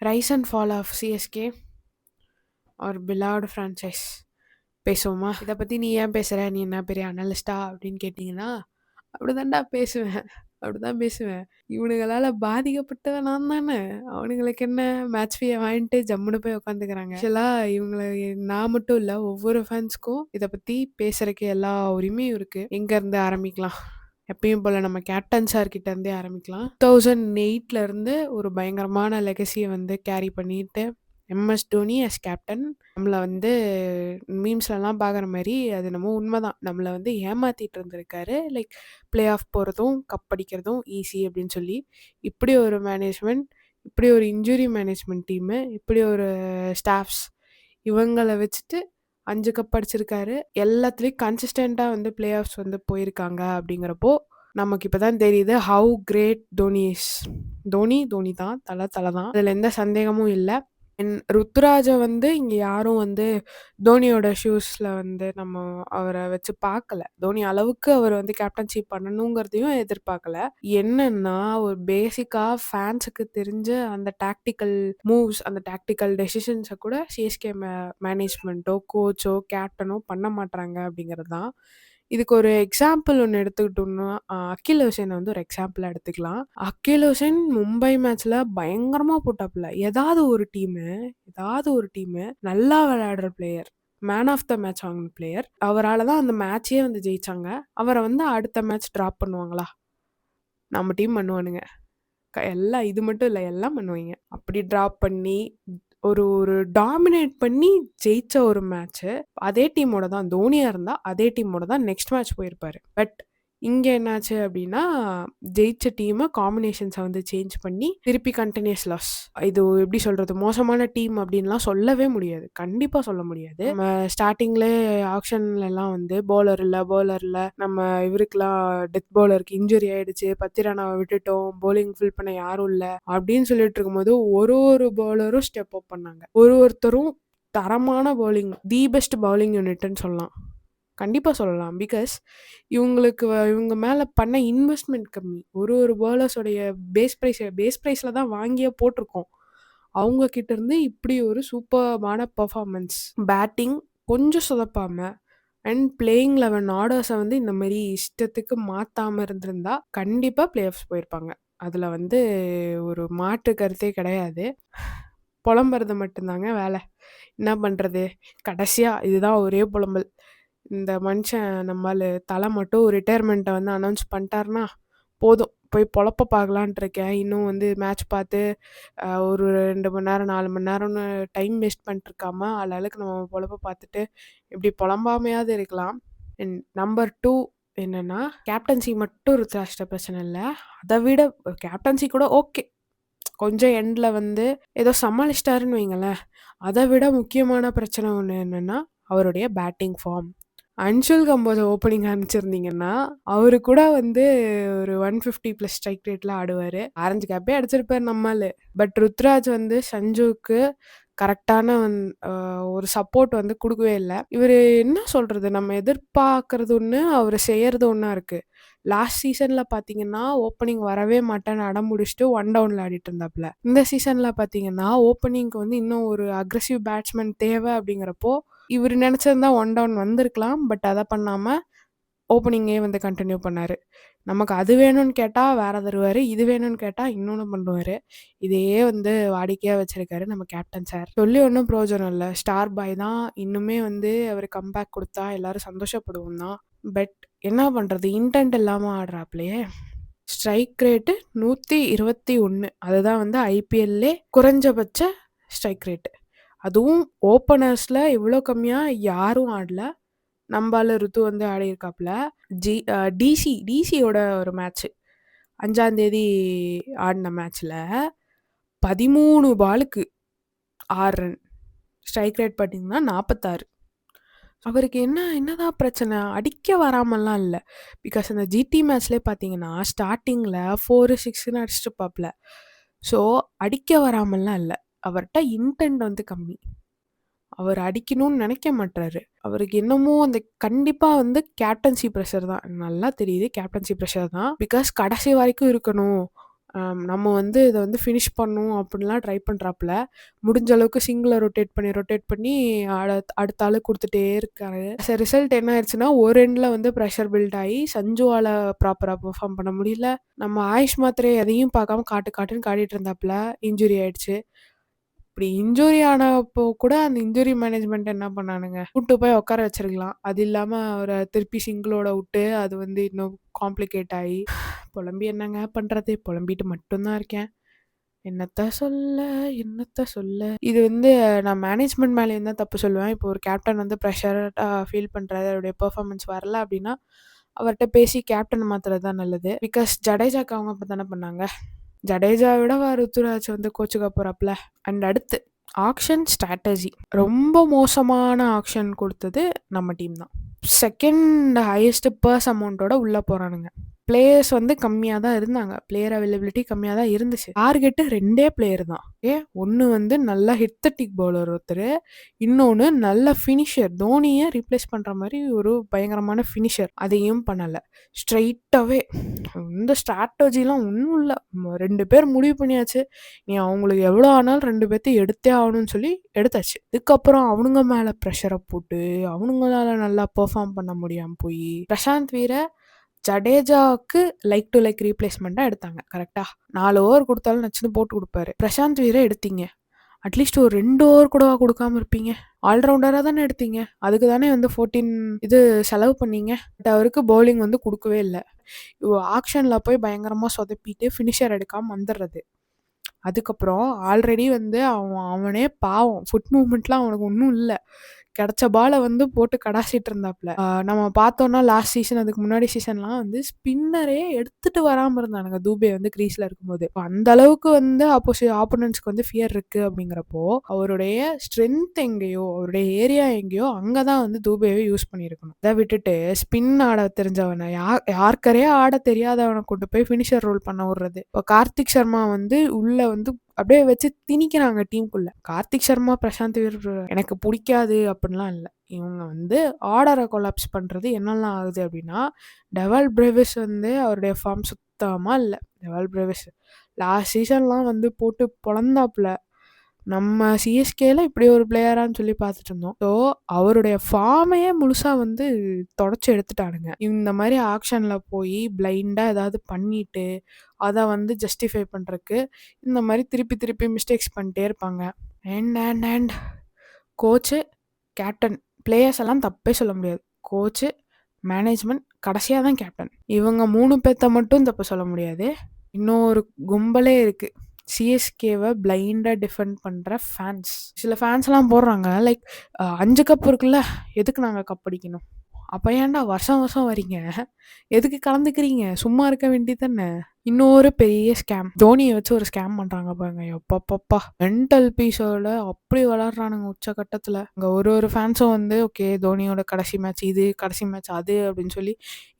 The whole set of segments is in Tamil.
Rice and fall of CSK are beloved franchise பேசுவோமா? இத பத்தி நீ ஏன் பேசுற? நீ என்ன பெரிய அனலிஸ்ட்டா? அப்படின்னு கேட்டீங்கன்னா, அப்படிதான்டா பேசுவேன். அப்படிதான் பேசுவேன். இவனுங்களால பாதிக்கப்பட்டவன் நான் தானே! அவனுங்களுக்கு என்ன மேட்ச் ஃபீய வாங்கிட்டு ஜம்முனு போய் உட்காந்துக்கிறாங்க. ஆக்சுவலா இவங்கள நான் மட்டும் இல்ல, ஒவ்வொரு ஃபேன்ஸ்க்கும் இத பத்தி பேசுறக்கு எல்லா உரிமையும் இருக்கு. எங்கருந்து ஆரம்பிக்கலாம்? எப்பயும் போல நம்ம கேப்டன் சார் கிட்ட இருந்தே ஆரம்பிக்கலாம். 2008ல இருந்து ஒரு பயங்கரமான லெகசிய வந்து கேரி பண்ணிட்டு, எம்.எஸ். தோனி அஸ் கேப்டன் நம்மள வந்து மீம்ஸ்லலாம் பார்க்குற மாரி அது என்னமோ உண்மதான். நம்மள வந்து ஏமாத்திட்டு இருந்திருக்காரு. லைக் பிளே ஆஃப் போறதும், கப் அடிக்கிறதும் ஈஸி அப்படின்னு சொல்லி. இப்படி ஒரு மேனேஜ்மெண்ட், இப்படி ஒரு இன்ஜுரி மேனேஜ்மெண்ட் டீமு, இப்படி ஒரு ஸ்டாஃப்ஸ் இவங்கள வச்சுட்டு 5 கப் அடிச்சிருக்காரு. எல்லாத்துலயும் கன்சிஸ்டன்ட்டா வந்து பிளே ஆஃப்ஸ் வந்து போயிருக்காங்க அப்படிங்கிறப்போ, நமக்கு இப்ப தான் தெரியுது how great Dhoni is. Dhoni தான். தல தான். அதுல எந்த சந்தேகமும் இல்ல. ருத்துராஜ வந்து இங்க யாரும் வந்து தோனியோட ஷூஸ்ல வந்து நம்ம அவர வச்சு பார்க்கல. தோனி அளவுக்கு அவர் வந்து கேப்டன்ஷிப் பண்ணணுங்கிறதையும் எதிர்பார்க்கல. என்னன்னா, ஒரு பேசிக்கா ஃபேன்ஸுக்கு தெரிஞ்ச அந்த டாக்டிக்கல் மூவ்ஸ், அந்த டாக்டிக்கல் டெசிஷன்ஸ கூட சிஎஸ்கே மேனேஜ்மெண்ட்டோ, கோச்சோ, கேப்டனோ பண்ண மாட்றாங்க அப்படிங்கிறது தான். இதுக்கு ஒரு எக்ஸாம்பிள் ஒண்ணு எடுத்துக்கிட்டோம்னா, அகில் ஹுசேன வந்து ஒரு எக்ஸாம்பிளா எடுத்துக்கலாம். அகில் ஹுசேன் மும்பை மேட்ச்ல பயங்கரமா போட்டாப்ல. ஏதாவது ஒரு டீமு நல்லா விளையாடுற player. Man of the match வாங்குன பிளேயர். அவரால தான் அந்த மேட்ச்சே வந்து ஜெயிச்சாங்க. அவர வந்து அடுத்த மேட்ச் டிராப் பண்ணுவாங்களா? நம்ம டீம் பண்ணுவானுங்க. எல்லாம் இது மட்டும் இல்ல, எல்லாம் பண்ணுவாய்ங்க. அப்படி டிராப் பண்ணி, ஒரு ஒரு டாமினேட் பண்ணி ஜெயிச்ச ஒரு மேட்ச்சு. அதே டீமோட தான் தோனியா இருந்தா, அதே டீமோட தான் நெக்ஸ்ட் மேட்ச் போயிருப்பாரு. பட் இங்க என்னாச்சு அப்படின்னா, ஜெயிச்ச டீம காம்பினேஷன்ஸ வந்து சேஞ்ச் பண்ணி, திருப்பி கன்டினியூயஸ் லாஸ். இது எப்படி சொல்றது? மோசமான டீம் அப்படின்லாம் சொல்லவே முடியாது. கண்டிப்பா சொல்ல முடியாது. நம்ம ஸ்டார்ட்டிங்லயே ஆக்ஷன்லலாம் வந்து பவுலர் இல்ல. நம்ம இவருக்கெல்லாம் டெத் பவுலருக்கு இன்ஜுரி ஆயிடுச்சு. பத்திரானாவ விட்டுட்டோம். பவுலிங் ஃபில் பண்ண யாரும் இல்ல. அப்படின்னு சொல்லிட்டு இருக்கும்போது, ஒரு பவுலரும் ஸ்டெப் அப் பண்ணாங்க. ஒருத்தரும் தரமான பவுலிங், தி பெஸ்ட் பவுலிங் யூனிட்ன்னு சொல்லலாம். கண்டிப்பா சொல்லலாம். பிகாஸ் இவங்க மேல பண்ண இன்வெஸ்ட்மென்ட் கம்மி. ஒரு பவுலர்ஸோடைய பேஸ் பிரைஸ்ல தான் வாங்கியே போட்டிருக்கோம். அவங்க கிட்ட இருந்து இப்படி ஒரு சூப்பர்பான பெர்ஃபார்மன்ஸ். பேட்டிங் கொஞ்சம் சொதப்பாம அண்ட் பிளேயிங் 11 ஆர்டர்ஸ வந்து இந்த மாரி இஷ்டத்துக்கு மாத்தாம இருந்திருந்தா, கண்டிப்பா பிளே ஆஃப்ஸ் போயிருப்பாங்க. அதுல வந்து ஒரு மாற்று கருத்தே கிடையாது. புலம்புறது மட்டும்தாங்க வேல. என்ன பண்றது? கடைசியா இதுதான் ஒரே புலம்பல். இந்த மனுஷன் நம்மாளு தல மட்டும் ரிட்டயர்மெண்ட்ட வந்து அனௌன்ஸ் பண்ணிட்டாருன்னா, போதும். போய் பொழப்ப பார்க்கலான்ட்டு இருக்கேன். இன்னும் வந்து மேட்ச் பார்த்து ஒரு 2 மணி நேரம், 4 மணி நேரம்னு டைம் வேஸ்ட் பண்ணிட்டுருக்காம, ஆளாளுக்கு நம்ம பொழப்ப பார்த்துட்டு, இப்படி புலம்பாமையாவது இருக்கலாம். அண்ட் நம்பர் 2 என்னன்னா, கேப்டன்சி மட்டும் ருத்ராஜ்ட்ட பிரச்சனை இல்ல. அத விட கேப்டன்சி கூட ஓகே. கொஞ்சம் எண்ட்ல வந்து ஏதோ சமாளிச்சிட்டாருன்னு வைங்களேன். அத விட முக்கியமான பிரச்சனை ஒண்ணு என்னன்னா, அவருடைய பேட்டிங் ஃபார்ம். அன்ஷுல் கம்போஸ ஓப்பனிங் அனுப்பிச்சிருந்தீங்கன்னா, அவரு கூட வந்து ஒரு 150 பிளஸ் ஸ்ட்ரைக் ரேட்ல ஆடுவாரு. ஆரஞ்சு கேப்பே அடிச்சிருப்பாரு நம்மாளு. பட் ருத்ராஜ் வந்து சஞ்சுக்கு கரெக்ட்டான ஒரு சப்போர்ட் வந்து குடுக்கவே இல்ல. இவரு என்ன சொல்றது? நம்ம எதிர்பார்க்கறது ஒண்ணு, அவரு செய்யறது ஒண்ணா இருக்கு. லாஸ்ட் சீசன்ல பார்த்தீங்கன்னா, ஓப்பனிங் வரவே மாட்டேன்னு அடம் புடிச்சுட்டு ஒன் டவுன்ல ஆடிட்டு இருந்தாப்ல. இந்த சீசன்ல பார்த்தீங்கன்னா, ஓப்பனிங்க்கு வந்து இன்னும் ஒரு அக்ரெசிவ் பேட்ஸ்மேன் தேவை அப்படிங்கிறப்போ, இவரு நெனச்சிருந்தா ஒன் டவுன் வந்திருக்கலாம். பட் அத பண்ணாம ஓப்பனிங்கே வந்து கன்டின்யூ பண்ணாரு. நமக்கு அது வேணும்னு கேட்டா வேற தருவாரு. இது வேணும்னு கேட்டா இன்னொன்னு பண்ணுவாரு. இதையே வந்து வாடிக்கையா வச்சிருக்காரு நம்ம கேப்டன் சார். சொல்லி ஒண்ணும் பிரயோஜனம் இல்ல. ஸ்டார் பாய் தான். இன்னுமே வந்து அவரு கம்பேக் குடுத்தா எல்லாரும் சந்தோஷப்படுவோம் தான். பட் என்ன பண்றது? இன்டென்ட் இல்லாம ஆடுறாப்லயே. Strike rate 121. அதுதான் வந்து ஐபிஎல்லே குறைஞ்சபட்ச ஸ்ட்ரைக் ரேட். அதுவும் ஓப்பனர்ஸ்ல இவ்ளோ கம்மியா யாரும் ஆடல. நம்பாளு ருத்து வந்து ஆடியிருக்காப்ல. டிசியோட ஒரு மேட்ச் 5ஆம் தேதி ஆடின மேட்ச்ல 13 பாலுக்கு 6 ரன். ஸ்ட்ரைக் ரேட் பார்த்தீங்கன்னா 46. அவருக்கு என்னதான் பிரச்சனை? அடிக்க வராமல்லாம் இல்ல. பிகாஸ் அந்த ஜிடி மேட்ச்லயே பார்த்தீங்கன்னா, ஸ்டார்ட்டிங்ல 4, 6ன்னு அடிச்சிட்டுருப்பாப்ல. ஸோ அடிக்க வராமல்லாம் இல்ல. அவர்ட்ட இன்டென்ட் வந்து கம்மி. அவர் அடிக்கணும்னு நினைக்க மாட்றாரு. அவருக்கு என்னமோ அந்த கண்டிப்பா வந்து கேப்டன்சி பிரஷர் தான். நல்லா தெரியுது கேப்டன்சி பிரஷர் தான். பிகாஸ் கடைசி வரைக்கும் இருக்கணும். நம்ம வந்து இத வந்து ஃபினிஷ் பண்ணணும் அப்படின்லாம் ட்ரை பண்றாப்புல. முடிஞ்ச அளவுக்கு சிங்கிள ரொட்டேட் பண்ணி அடுத்த ஆளுக்கு குடுத்துட்டே இருக்காரு. ரிசல்ட் என்ன ஆயிருச்சுன்னா, ஒரு எண்ட்ல வந்து பிரஷர் பில்ட் ஆயி சஞ்சுவால ப்ராப்பரா பெர்ஃபார்ம் பண்ண முடியல. நம்ம ஆயுஷ் மாத்திரை எதையும் பார்க்காம காட்டுன்னு காட்டிட்டு இருந்தாப்புல. இன்ஜூரி ஆயிடுச்சு. இப்படி இன்ஜூரி ஆனப்போ கூட அந்த இன்ஜூரி மேனேஜ்மெண்ட் என்ன பண்ணானுங்க, கூட்டு போய் உட்கார வச்சிருக்கலாம். அது இல்லாம அவர திருப்பி சிங்கிளோட விட்டு, அது வந்து இன்னும் காம்ப்ளிகேட் ஆயி, புலம்பி என்னங்க பண்றது? புலம்பிட்டு மட்டும் தான் இருக்கேன். என்னத்த சொல்ல, என்னத்த சொல்ல? இது வந்து நான் மேனேஜ்மெண்ட் மேலேயும் தான் தப்பு சொல்லுவேன். இப்போ ஒரு கேப்டன் வந்து ப்ரெஷரா ஃபீல் பண்றாரு, அவருடைய பெர்ஃபார்மன்ஸ் வரல அப்படின்னா, அவர்ட்ட பேசி கேப்டன மாத்துறது தான் நல்லது. பிகாஸ் ஜடேஜாக்கு அவங்க அப்ப தானே பண்ணாங்க. ஜடேஜாவ விட ருத்துராஜ் வந்து கோச்சுக்க போறாப்ல. அண்ட் அடுத்து ஆக்ஷன் ஸ்ட்ராட்டஜி. ரொம்ப மோசமான ஆக்ஷன் குடுத்தது நம்ம டீம் தான். செகண்ட் ஹையஸ்ட் பர்ஸ் அமௌண்ட்டோட உள்ள போறானுங்க. பிளேயர்ஸ் வந்து கம்மியா தான் இருந்தாங்க. பிளேயர் அவைலபிலிட்டி கம்மியா தான் இருந்துச்சு. டார்கெட் 2 பிளேயர் தான். ஒண்ணு வந்து நல்ல ஹித்தட்டிக் பவுலர் ஒருத்தரு. இன்னொன்னு நல்ல ஃபினிஷர். தோனிய ரீப்ளேஸ் பண்ற மாரி ஒரு பயங்கரமான ஃபினிஷர். அதையும் பண்ணல. ஸ்ட்ரெய்ட்டாவே இந்த ஸ்ட்ராட்டஜிலாம் ஒண்ணும் இல்ல. 2 பேர் முடிவு பண்ணியாச்சு. நீ அவங்களுக்கு எவ்வளோ ஆனாலும் 2 பேத்தையும் எடுத்தே ஆகணும்னு சொல்லி எடுத்தாச்சு. இதுக்கப்புறம் அவனுங்க மேல ப்ரெஷர போட்டு, அவனுங்களால நல்லா பெர்ஃபார்ம் பண்ண முடியாம போயி, பிரசாந்த் வீர ஜடேஜாவுக்கு லைக் டு லைக் ரீப்ளேஸ்மெண்ட்டா எடுத்தாங்க. கரெக்ட்டா? 4 ஓவர் குடுத்தாலும் நச்சுன்னு போட்டு குடுப்பாரு. பிரசாந்த் வீர எடுத்தீங்க. அட்லீஸ்ட் ஒரு 2 ஓவர் கூடவா குடுக்காம இருப்பீங்க? ஆல்ரவுண்டரா தானே எடுத்தீங்க. அதுக்கு தானே வந்து 14 இது செலவு பண்ணீங்க. பட் அவருக்கு பவுலிங் வந்து குடுக்கவே இல்ல. ஆக்ஷன்ல போய் பயங்கரமா சொதப்பிட்டு ஃபினிஷர் எடுக்காம வந்துர்றது. அதுக்கப்புறம் ஆல்ரெடி வந்து அவனே பாவம். ஃபுட் மூவ்மெண்ட்லாம் அவனுக்கு ஒண்ணும் இல்ல. கிடைச்ச பால வந்து போட்டு கடாசிட்டு இருந்தாப்ல. நம்ம பார்த்தோம்னா லாஸ்ட் சீசன் அதுக்கு முன்னாடி சீசன்லாம் வந்து ஸ்பின்னரே எடுத்துட்டு வராம இருந்தானுங்க தூபே வந்து கிரீஸ்ல இருக்கும்போது. அந்த அளவுக்கு வந்து ஆப்போனன்ட்ஸ்க்கு வந்து ஃபியர் இருக்கு அப்படிங்கிறப்போ, அவருடைய ஸ்ட்ரென்த் எங்கேயோ, அவருடைய ஏரியா எங்கேயோ அங்க தான் வந்து தூபேவே யூஸ் பண்ணியிருக்கணும். அத விட்டுட்டு ஸ்பின் ஆட தெரிஞ்சவன யார்க்கரே ஆட தெரியாதவன கொண்டு போய் ஃபினிஷர் ரோல் பண்ண விடுறது. இப்போ கார்த்திக் சர்மா வந்து உள்ள வந்து அப்படியே வச்சு திணிக்கிறாங்க டீமுக்குள்ள. கார்த்திக் சர்மா, பிரசாந்த் வீர் எனக்கு புடிக்காது அப்படின்லாம் இல்ல. இவங்க வந்து ஆர்டர கொலாப்ஸ் பண்றது என்னலாம் ஆகுது அப்படின்னா, டெவால் பிரேவிஸ் வந்து அவருடைய ஃபார்ம் சுத்தமா இல்ல. டெவால் பிரேவிஸ் லாஸ்ட் சீசன்லாம் வந்து போட்டு பொளந்தாப்புல. நம்ம சிஎஸ்கேல இப்படி ஒரு பிளேயரான்னு சொல்லி பார்த்துட்டு இருந்தோம். ஸோ அவருடைய ஃபார்மையே முழுசா வந்து தொடச்சு எடுத்துட்டானுங்க. இந்த மாதிரி ஆக்ஷன்ல போய் பிளைண்டா ஏதாவது பண்ணிட்டு அத வந்து ஜஸ்டிஃபை பண்றதுக்கு இந்த மாதிரி திருப்பி திருப்பி மிஸ்டேக்ஸ் பண்ணிட்டே இருப்பாங்க. அண்ட் கோச்சு, கேப்டன், பிளேயர்ஸ் எல்லாம் தப்பே சொல்ல முடியாது. கோச்சு, மேனேஜ்மெண்ட், கடைசியா தான் கேப்டன். இவங்க 3 பேத்த மட்டும் தப்பு சொல்ல முடியாது. இன்னொரு கும்பலே இருக்கு. சிஎஸ்கேவை பிளைண்டா டிஃபெண்ட் பண்ற ஃபேன்ஸ். சில ஃபேன்ஸ்லாம் போடுறாங்க லைக் 5 கப் இருக்குல்ல, எதுக்கு நாங்க கப் அடிக்கணும்? அப்ப ஏன்டா வருஷம் வருஷம் வரீங்க? எதுக்கு கலந்துக்கிறீங்க? சும்மா இருக்க வேண்டியதானே? இன்னொரு பெரிய ஸ்கேம். தோனிய வச்சு ஒரு ஸ்கேம் பண்றாங்க பாருங்க. எப்பப்பப்பா! மென்டல் பீஸோட அப்படி விளையாடுறானுங்க உச்சகட்டத்துல. அங்க ஒரு ஃபேன்ஸும் வந்து ஓகே தோனியோட கடைசி மேட்ச் இது, கடைசி மேட்ச் அது அப்படின்னு சொல்லி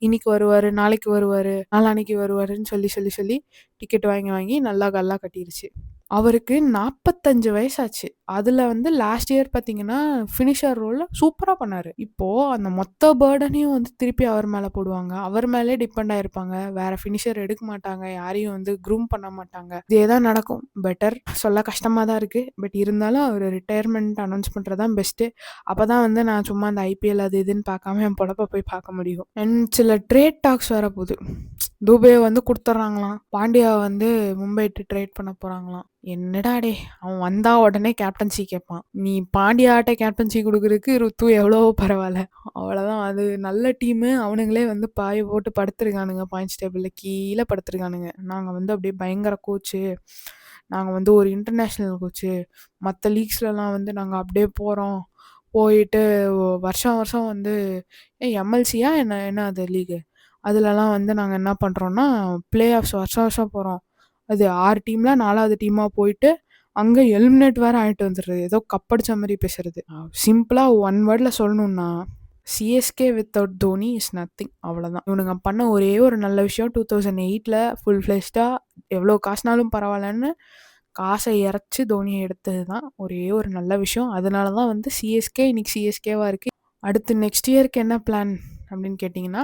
இன்னைக்கு வருவாரு, நாளைக்கு வருவாரு, நாளான்னைக்கு வருவாருன்னு சொல்லி டிக்கெட் வாங்கி நல்லா கல்லா கட்டிருச்சு. அவருக்கு 45 வயசாச்சு. அதுல வந்து லாஸ்ட் இயர் பார்த்தீங்கன்னா, ஃபினிஷர் ரோல்ல சூப்பரா பண்ணாரு. இப்போ அந்த மொத்த பர்டனையும் வந்து திருப்பி அவர் மேல போடுவாங்க. அவர் மேலயே டிபெண்ட் ஆயிருப்பாங்க. வேற ஃபினிஷர் எடுக்க மாட்டாங்க. யாரையும் வந்து க்ரூம் பண்ண மாட்டாங்க. இதே தான் நடக்கும். பெட்டர் சொல்ல கஷ்டமா தான் இருக்கு. பட் இருந்தாலும் அவரு ரிட்டயர்மெண்ட் அனௌன்ஸ் பண்றது தான் பெஸ்ட்டு. அப்பதான் வந்து நான் சும்மா அந்த ஐபிஎல் அது இதுன்னு பார்க்காம என் பொழப்ப போய் பார்க்க முடியும். அண்ட் சில ட்ரேட் டாக்ஸ் வர போகுது. துபே வந்து குடுத்துட்றாங்களாம். பாண்டியா வந்து மும்பைட்டு ட்ரேட் பண்ண போறாங்களாம். என்னடா டேய்! அவன் வந்தா உடனே கேப்டன்சி கேட்பான். நீ பாண்டியாட்ட கேப்டன்சி குடுக்குறதுக்கு ருத்து எவ்வளவோ பரவால்ல. அவ்வளோதான். அது நல்ல டீமு. அவனுங்களே வந்து பாய போட்டு படுத்துருக்கானுங்க. பாயிண்ட்ஸ் டேபிள்ல கீழ படுத்துருக்கானுங்க. நாங்க வந்து அப்படியே பயங்கர கோச்சு. நாங்க வந்து ஒரு இன்டர்நேஷனல் கோச்சு. மத்த லீக்ஸ்லலாம் வந்து நாங்க அப்படியே போறோம். போயிட்டு வருஷம் வருஷம் வந்து எம்எல்சியா என்ன என்ன அது லீகு? அதுலலாம் வந்து நாங்க என்ன பண்றோம்னா, பிளே ஆஃப்ஸ் வருஷம் வருஷம் போறோம். அது 6 டீம்ல 4வது டீமா போயிட்டு, அங்க எலிமினேட் வேற ஆயிட்டு வந்துடுறது. ஏதோ கப் அடிச்ச மாரி பேசுறது. சிம்பிளா ஒன் வேர்ட்ல சொல்லணும்னா, CSK without Dhoni is nothing. அவ்வளோதான். இவனுங்க பண்ண ஒரே ஒரு நல்ல விஷயம் 2008ல ஃபுல் ஃப்ளெஷ்டா எவ்வளோ காசுனாலும் பரவாயில்லன்னு காசை இறைச்சு தோனிய எடுத்தது தான் ஒரே ஒரு நல்ல விஷயம். அதனால தான் வந்து சிஎஸ்கே இன்னைக்கு சிஎஸ்கேவா இருக்கு. அடுத்து நெக்ஸ்ட் இயருக்கு என்ன பிளான் அப்படின்னு கேட்டிங்கன்னா,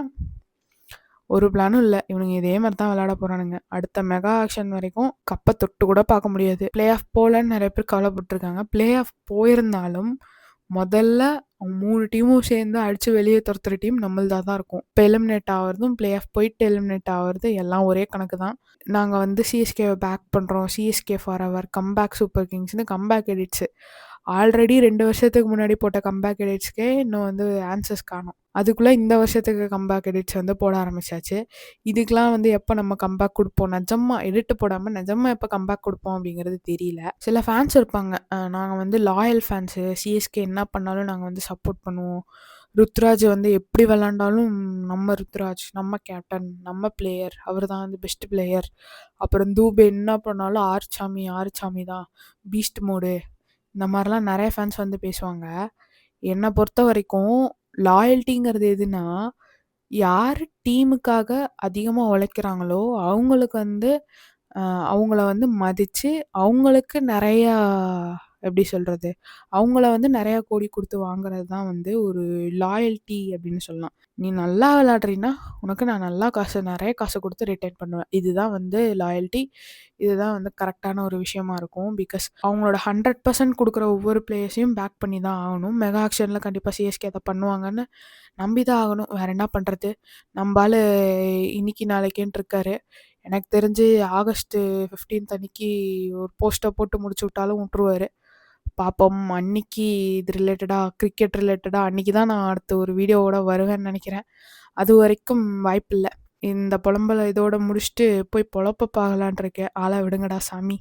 ஒரு பிளானும் இல்ல. இவனுங்க இதே மாரி தான் விளையாட போறானுங்க. அடுத்த மெகா ஆக்ஷன் வரைக்கும் கப்ப தொட்டு கூட பார்க்க முடியாது. பிளே ஆஃப் போலன்னு நெறைய பேர் கவலைப்பட்டுருக்காங்க. பிளே ஆஃப் போயிருந்தாலும் முதல்ல 3 டீமும் சேர்ந்து அடிச்சு வெளிய துரத்துற டீம் நம்மள்தா தான் இருக்கும். இப்ப எலிமினேட் ஆவறதும், பிளே ஆஃப் போயிட்டு எலிமினேட் ஆவறது எல்லாம் ஒரே கணக்கு தான். நாங்க வந்து சிஎஸ்கேவ பேக் பண்றோம். சிஎஸ்கே ஃபாரெவர், கம்பேக் சூப்பர் கிங்ஸ்ன்னு கம்பேக் எடிட்ஸ். ஆல்ரெடி 2 வருஷத்துக்கு முன்னாடி போட்ட கம்பேக் எடிட்ஸ்க்கே இன்னும் வந்து ஆன்சர்ஸ் காணோம். அதுக்குள்ள இந்த வருஷத்துக்கு கம்பேக் எடிட்ஸ் வந்து போட ஆரம்பிச்சாச்சு. இதுக்கெல்லாம் வந்து எப்ப நம்ம கம்பேக் குடுப்போம்? நிஜமா எடிட் போடாம நிஜமா எப்ப கம்பேக் குடுப்போம் அப்படிங்கிறது தெரியல. சில ஃபேன்ஸ் இருப்பாங்க. நாங்க வந்து லாயல் ஃபேன்ஸு. சிஎஸ்கே என்ன பண்ணாலும் நாங்க வந்து சப்போர்ட் பண்ணுவோம். ருத்ராஜ் வந்து எப்படி விளையாண்டாலும் நம்ம ருத்ராஜ், நம்ம கேப்டன், நம்ம பிளேயர். அவர் தான் வந்து பெஸ்ட் பிளேயர். அப்புறம் தூபே என்ன பண்ணாலும் ஆறுச்சாமி, ஆறுச்சாமி தான். Beast mode. இந்த மாரிலாம் நெறைய ஃபேன்ஸ் வந்து பேசுவாங்க. என்ன பொறுத்த வரைக்கும் லாயல்ட்டிங்கிறது எதுன்னா, யாரு டீமுக்காக அதிகமா உழைக்கிறாங்களோ, அவங்களுக்கு வந்து அ அவங்கள வந்து மதிச்சு, அவங்களுக்கு நெறையா எப்படி சொல்றது? அவங்கள வந்து நெறையா கோடி குடுத்து வாங்குறது தான் வந்து ஒரு லாயல்ட்டி அப்படின்னு சொல்லலாம். நீ நல்லா விளையாடுறீன்னா, உனக்கு நான் நல்லா நெறைய காசு குடுத்து ரிட்டர்ன் பண்ணுவேன். இதுதான் வந்து லாயல்ட்டி. இதுதான் வந்து கரெக்ட்டான ஒரு விஷயமா இருக்கும். பிகாஸ் அவங்களோட 100% குடுக்குற ஒவ்வொரு பிளேயர்ஸையும் பேக் பண்ணி தான் ஆகணும். மெகா ஆக்ஷன்ல கண்டிப்பா சிஎஸ்கே அத பண்ணுவாங்கன்னு நம்பி தான் ஆகணும். வேற என்ன பண்றது? நம்ப ஆளு இன்னைக்கு நாளைக்குன்ட்டு இருக்காரு. எனக்கு தெரிஞ்சு ஆகஸ்ட் 15 அன்னைக்கு ஒரு போஸ்ட்ட போட்டு முடிச்சு விட்டாலும் விட்டுருவாரு. பாப்போம். அன்னைக்கு இது ரிலேட்டடா கிரிக்கெட் ரிலேட்டடா அன்னைக்கு தான் நான் அடுத்த ஒரு வீடியோவோட வருவேன்னு நெனைக்கிறேன். அதுவரைக்கும் வாய்ப்பில்ல. இந்த புலம்பல இதோட முடிச்சுட்டு போய் பொழப்ப பார்க்கலான்ட்டு இருக்கேன். ஆள விடுங்கடா சாமி.